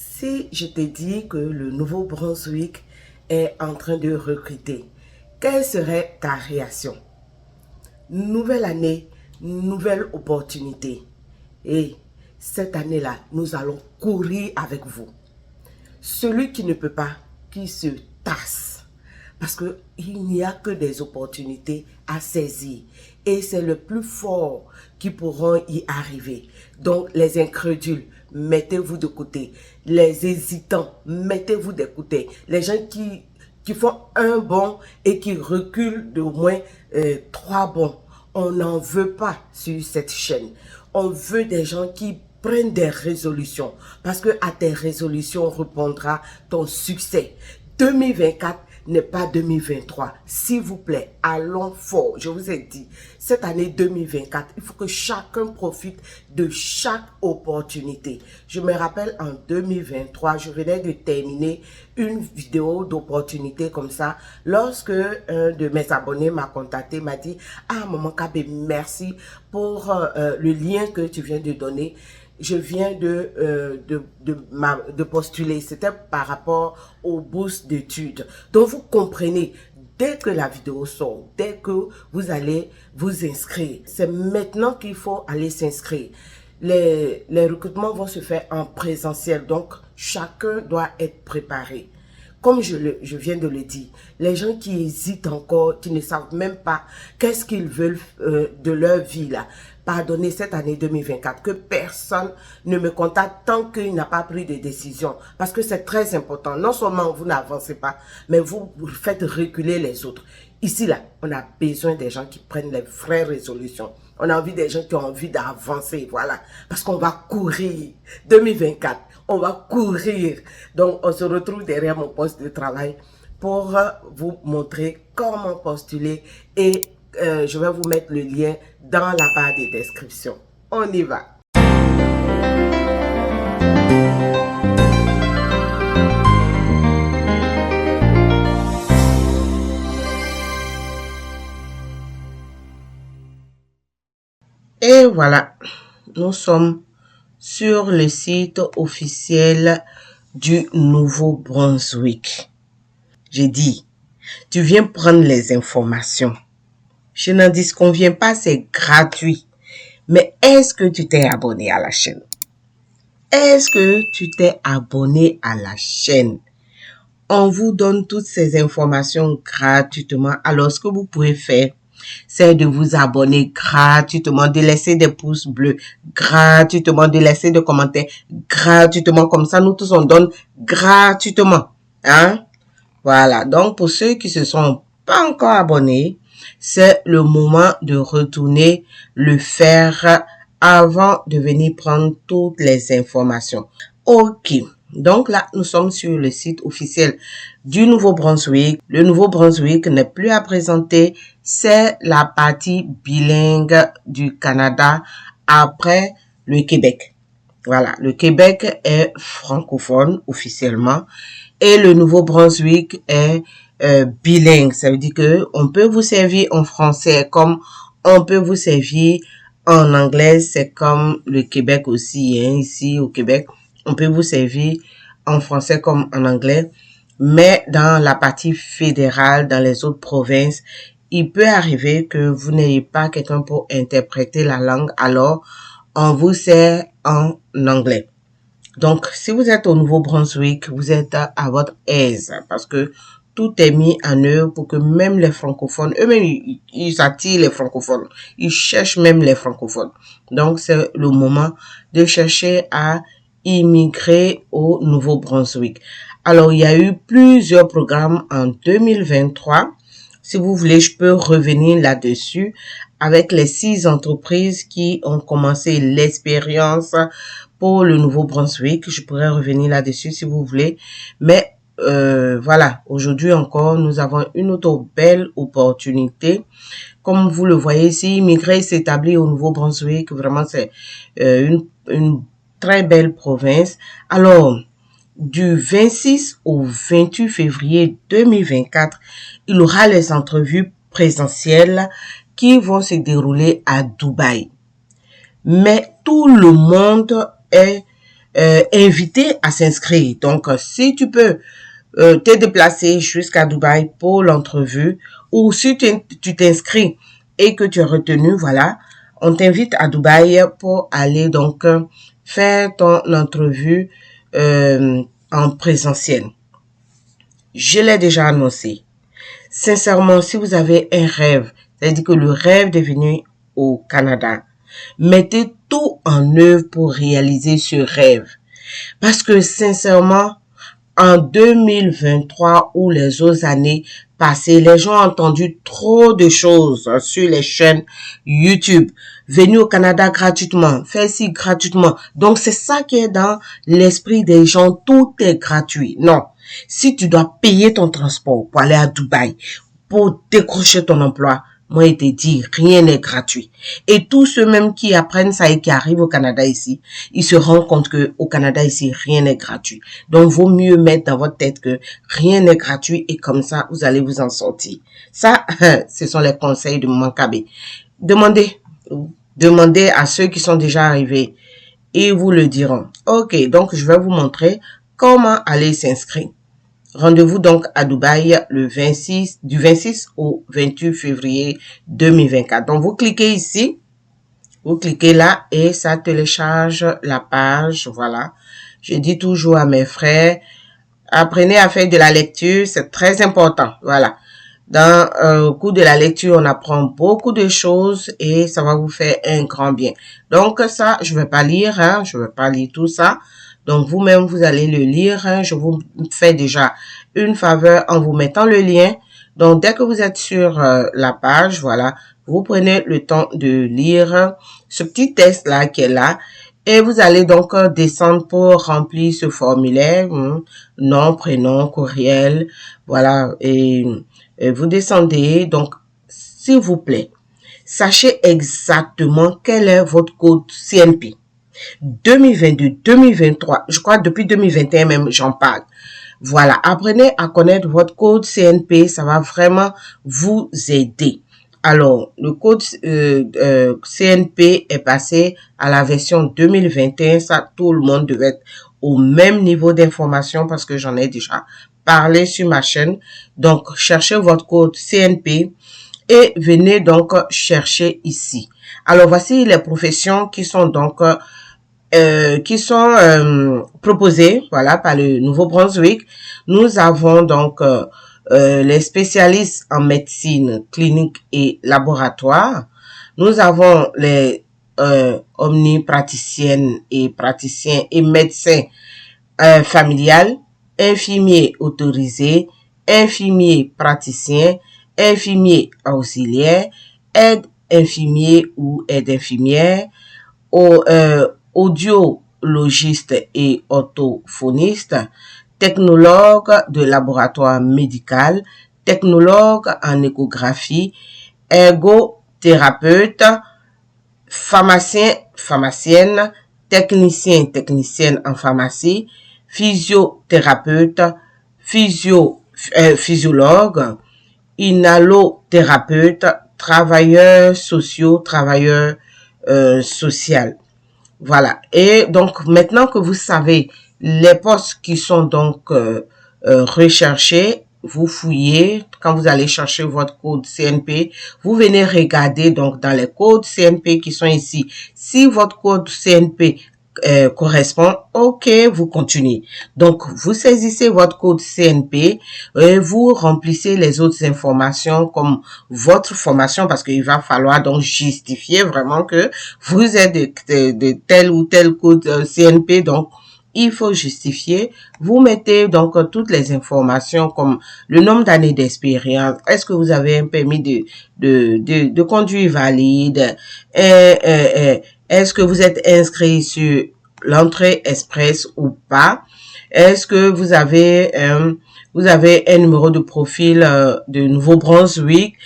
Si je te dis que le Nouveau-Brunswick est en train de recruter, quelle serait ta réaction? Nouvelle année, nouvelle opportunité. Et cette année-là, nous allons courir avec vous. Celui qui ne peut pas, qui se tasse. Parce qu'il n'y a que des opportunités à saisir. Et c'est le plus fort qui pourront y arriver. Donc, les incrédules, mettez-vous de côté. Les hésitants, mettez-vous de côté. Les gens qui font un bond et qui reculent d'au moins 3 bonds. On n'en veut pas sur cette chaîne. On veut des gens qui prennent des résolutions. Parce que à tes résolutions répondra ton succès. 2024 n'est pas 2023. S'il vous plaît, allons fort. Je vous ai dit, cette année 2024, il faut que chacun profite de chaque opportunité. Je me rappelle en 2023, je venais de terminer une vidéo d'opportunité comme ça. Lorsque un de mes abonnés m'a contacté, m'a dit « Ah, Maman Kabé, merci pour le lien que tu viens de donner. » Je viens de postuler. C'était par rapport aux bourses d'études. Donc, vous comprenez, dès que la vidéo sort, dès que vous allez vous inscrire, c'est maintenant qu'il faut aller s'inscrire. Les recrutements vont se faire en présentiel. Donc, chacun doit être préparé. Comme je viens de le dire, les gens qui hésitent encore, qui ne savent même pas qu'est-ce qu'ils veulent de leur vie là, pardonnez cette année 2024, que personne ne me contacte tant qu'il n'a pas pris de décision. Parce que c'est très important. Non seulement vous n'avancez pas, mais vous faites reculer les autres. Ici là, on a besoin des gens qui prennent les vraies résolutions. On a envie des gens qui ont envie d'avancer, voilà. Parce qu'on va courir 2024. On va courir. Donc, on se retrouve derrière mon poste de travail pour vous montrer comment postuler et je vais vous mettre le lien dans la barre de description. On y va. Et voilà, nous sommes sur le site officiel du Nouveau-Brunswick. J'ai dit, tu viens prendre les informations. Je n'en disconviens pas, c'est gratuit. Mais est-ce que tu t'es abonné à la chaîne? Est-ce que tu t'es abonné à la chaîne? On vous donne toutes ces informations gratuitement. Alors, ce que vous pouvez faire, c'est de vous abonner gratuitement, de laisser des pouces bleus gratuitement, de laisser des commentaires gratuitement. Comme ça, nous tous, on donne gratuitement. Hein? Voilà. Donc, pour ceux qui se sont pas encore abonnés, c'est le moment de retourner le faire avant de venir prendre toutes les informations. Ok. Donc là, nous sommes sur le site officiel du Nouveau-Brunswick. Le Nouveau-Brunswick n'est plus à présenter. C'est la partie bilingue du Canada après le Québec. Voilà, le Québec est francophone officiellement et le Nouveau-Brunswick est bilingue. Ça veut dire que on peut vous servir en français comme on peut vous servir en anglais. C'est comme le Québec aussi, hein, ici au Québec. On peut vous servir en français comme en anglais, mais dans la partie fédérale, dans les autres provinces, il peut arriver que vous n'ayez pas quelqu'un pour interpréter la langue, alors on vous sert en anglais. Donc, si vous êtes au Nouveau-Brunswick, vous êtes à votre aise parce que tout est mis en œuvre pour que même les francophones, eux-mêmes, ils attirent les francophones. Ils cherchent même les francophones. Donc, c'est le moment de chercher à immigrer au Nouveau-Brunswick. Alors, il y a eu plusieurs programmes en 2023. Si vous voulez, je peux revenir là-dessus avec les 6 entreprises qui ont commencé l'expérience pour le Nouveau-Brunswick. Je pourrais revenir là-dessus si vous voulez. Mais voilà, aujourd'hui encore, nous avons une autre belle opportunité. Comme vous le voyez ici, immigrer s'établit au Nouveau-Brunswick. Vraiment, c'est une très belle province. Alors, du 26 au 28 février 2024, il y aura les entrevues présentielles qui vont se dérouler à Dubaï. Mais tout le monde est invité à s'inscrire. Donc, si tu peux te déplacer jusqu'à Dubaï pour l'entrevue, ou si tu t'inscris et que tu es retenu, voilà, on t'invite à Dubaï pour aller donc faire ton entrevue en présentiel. Je l'ai déjà annoncé. Sincèrement, si vous avez un rêve, c'est-à-dire que le rêve de venir au Canada, mettez tout en œuvre pour réaliser ce rêve. Parce que sincèrement, en 2023 ou les autres années passées, les gens ont entendu trop de choses sur les chaînes YouTube. Venir au Canada gratuitement, faire ci gratuitement. Donc, c'est ça qui est dans l'esprit des gens. Tout est gratuit. Non. Si tu dois payer ton transport pour aller à Dubaï, pour décrocher ton emploi, moi, je te dis, rien n'est gratuit. Et tous ceux même qui apprennent ça et qui arrivent au Canada ici, ils se rendent compte que au Canada ici, rien n'est gratuit. Donc, vaut mieux mettre dans votre tête que rien n'est gratuit et comme ça, vous allez vous en sortir. Ça, ce sont les conseils de Mankabé. Demandez à ceux qui sont déjà arrivés et vous le diront. Ok, donc je vais vous montrer comment aller s'inscrire. Rendez-vous donc à Dubaï du 26 au 28 février 2024. Donc, vous cliquez ici, vous cliquez là et ça télécharge la page. Voilà. Je dis toujours à mes frères, apprenez à faire de la lecture, c'est très important. Voilà. Dans au cours de la lecture, on apprend beaucoup de choses et ça va vous faire un grand bien. Donc, ça, je vais pas lire, hein, je vais pas lire tout ça. Donc, vous-même, vous allez le lire. Hein. Je vous fais déjà une faveur en vous mettant le lien. Donc, dès que vous êtes sur la page, voilà, vous prenez le temps de lire ce petit test-là qui est là. Et vous allez donc descendre pour remplir ce formulaire. Nom, prénom, courriel, voilà. Et vous descendez. Donc, s'il vous plaît, sachez exactement quel est votre code CNP. 2022, 2023, je crois depuis 2021 même, j'en parle. Voilà, apprenez à connaître votre code CNP, ça va vraiment vous aider. Alors, le code CNP est passé à la version 2021, ça, tout le monde devait être au même niveau d'information parce que j'en ai déjà parlé sur ma chaîne. Donc, cherchez votre code CNP et venez donc chercher ici. Alors, voici les professions qui sont donc proposées, voilà, par le Nouveau-Brunswick. Nous avons donc les spécialistes en médecine clinique et laboratoire. Nous avons les omnipraticiennes et praticiens et médecins familiales, infirmiers autorisés, infirmiers praticiens, infirmiers auxiliaires, aide infirmier ou aide infirmière, audiologiste et orthophoniste, technologue de laboratoire médical, technologue en échographie, ergothérapeute, pharmacien, pharmacienne, technicien, technicienne en pharmacie, physiothérapeute, physiologue, inhalothérapeute, travailleur sociaux, travailleur social. Voilà. Et donc, maintenant que vous savez les postes qui sont donc recherchés, vous fouillez. Quand vous allez chercher votre code CNP, vous venez regarder donc dans les codes CNP qui sont ici. Si votre code CNP correspond, ok, vous continuez. Donc, vous saisissez votre code CNP et vous remplissez les autres informations comme votre formation parce qu'il va falloir donc justifier vraiment que vous êtes de tel ou tel code CNP. Donc, il faut justifier. Vous mettez donc toutes les informations comme le nombre d'années d'expérience. Est-ce que vous avez un permis de conduire valide? Est-ce que vous êtes inscrit sur l'entrée express ou pas? Est-ce que vous avez un numéro de profil de Nouveau-Brunswick?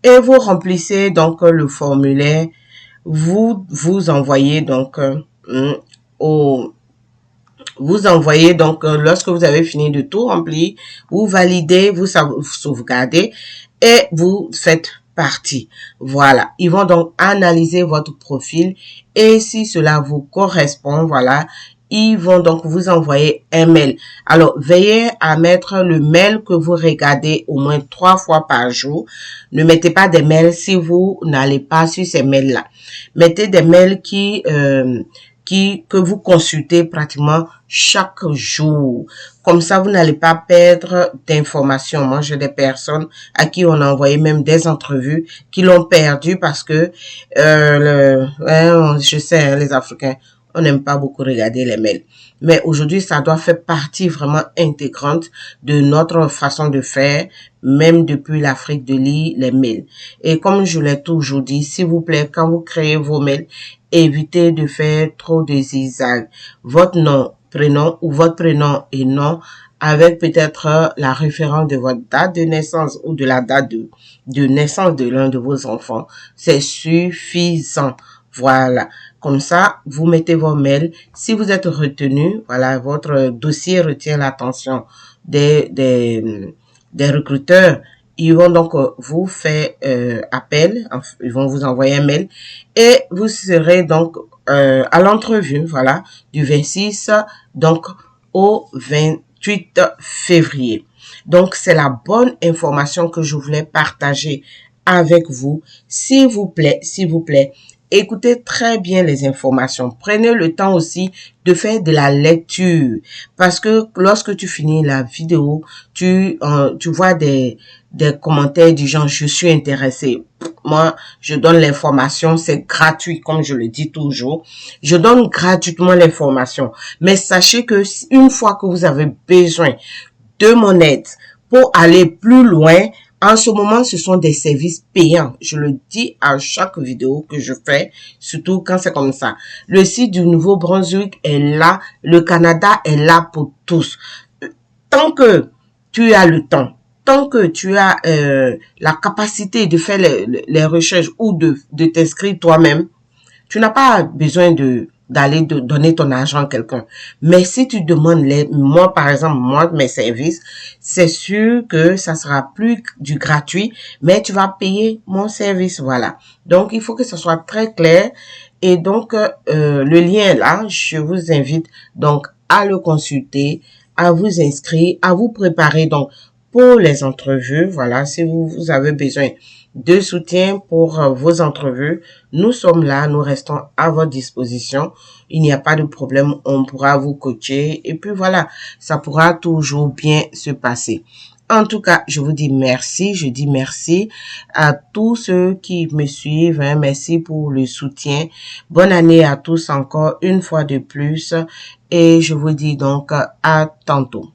Et vous remplissez donc le formulaire. Vous envoyez donc lorsque vous avez fini de tout remplir, vous validez, vous sauvegardez et vous faites partie. Voilà. Ils vont donc analyser votre profil et si cela vous correspond, voilà, ils vont donc vous envoyer un mail. Alors, veillez à mettre le mail que vous regardez au moins 3 fois par jour. Ne mettez pas des mails si vous n'allez pas sur ces mails-là. Mettez des mails que vous consultez pratiquement chaque jour. Comme ça, vous n'allez pas perdre d'informations. Moi, j'ai des personnes à qui on a envoyé même des entrevues qui l'ont perdu parce que, je sais, hein, les Africains, on n'aime pas beaucoup regarder les mails. Mais aujourd'hui, ça doit faire partie vraiment intégrante de notre façon de faire, même depuis l'Afrique de lire les mails. Et comme je l'ai toujours dit, s'il vous plaît, quand vous créez vos mails, évitez de faire trop de zigzag. Votre nom, prénom ou votre prénom et nom avec peut-être la référence de votre date de naissance ou de la date de naissance de l'un de vos enfants. C'est suffisant. Voilà. Comme ça, vous mettez vos mails. Si vous êtes retenu, voilà, votre dossier retient l'attention des recruteurs. Ils vont donc vous faire appel, ils vont vous envoyer un mail et vous serez donc à l'entrevue, voilà, du 26 donc au 28 février. Donc, c'est la bonne information que je voulais partager avec vous. S'il vous plaît, écoutez très bien les informations. Prenez le temps aussi de faire de la lecture. Parce que lorsque tu finis la vidéo, tu vois des commentaires du genre « je suis intéressé ». Moi, je donne l'information, c'est gratuit, comme je le dis toujours. Je donne gratuitement l'information. Mais sachez que une fois que vous avez besoin de mon aide pour aller plus loin, en ce moment, ce sont des services payants. Je le dis à chaque vidéo que je fais, surtout quand c'est comme ça. Le site du Nouveau-Brunswick est là. Le Canada est là pour tous. Tant que tu as le temps, tant que tu as la capacité de faire les recherches ou de t'inscrire toi-même, tu n'as pas besoin d'aller donner ton argent à quelqu'un. Mais si tu demandes l'aide, moi par exemple, moi mes services, c'est sûr que ça sera plus du gratuit, mais tu vas payer mon service, voilà. Donc il faut que ce soit très clair et donc le lien est là, je vous invite donc à le consulter, à vous inscrire, à vous préparer donc pour les entrevues, voilà, si vous avez besoin de soutien pour vos entrevues, nous sommes là, nous restons à votre disposition. Il n'y a pas de problème, on pourra vous coacher et puis voilà, ça pourra toujours bien se passer. En tout cas, je vous dis merci, je dis merci à tous ceux qui me suivent, hein, merci pour le soutien. Bonne année à tous encore une fois de plus et je vous dis donc à tantôt.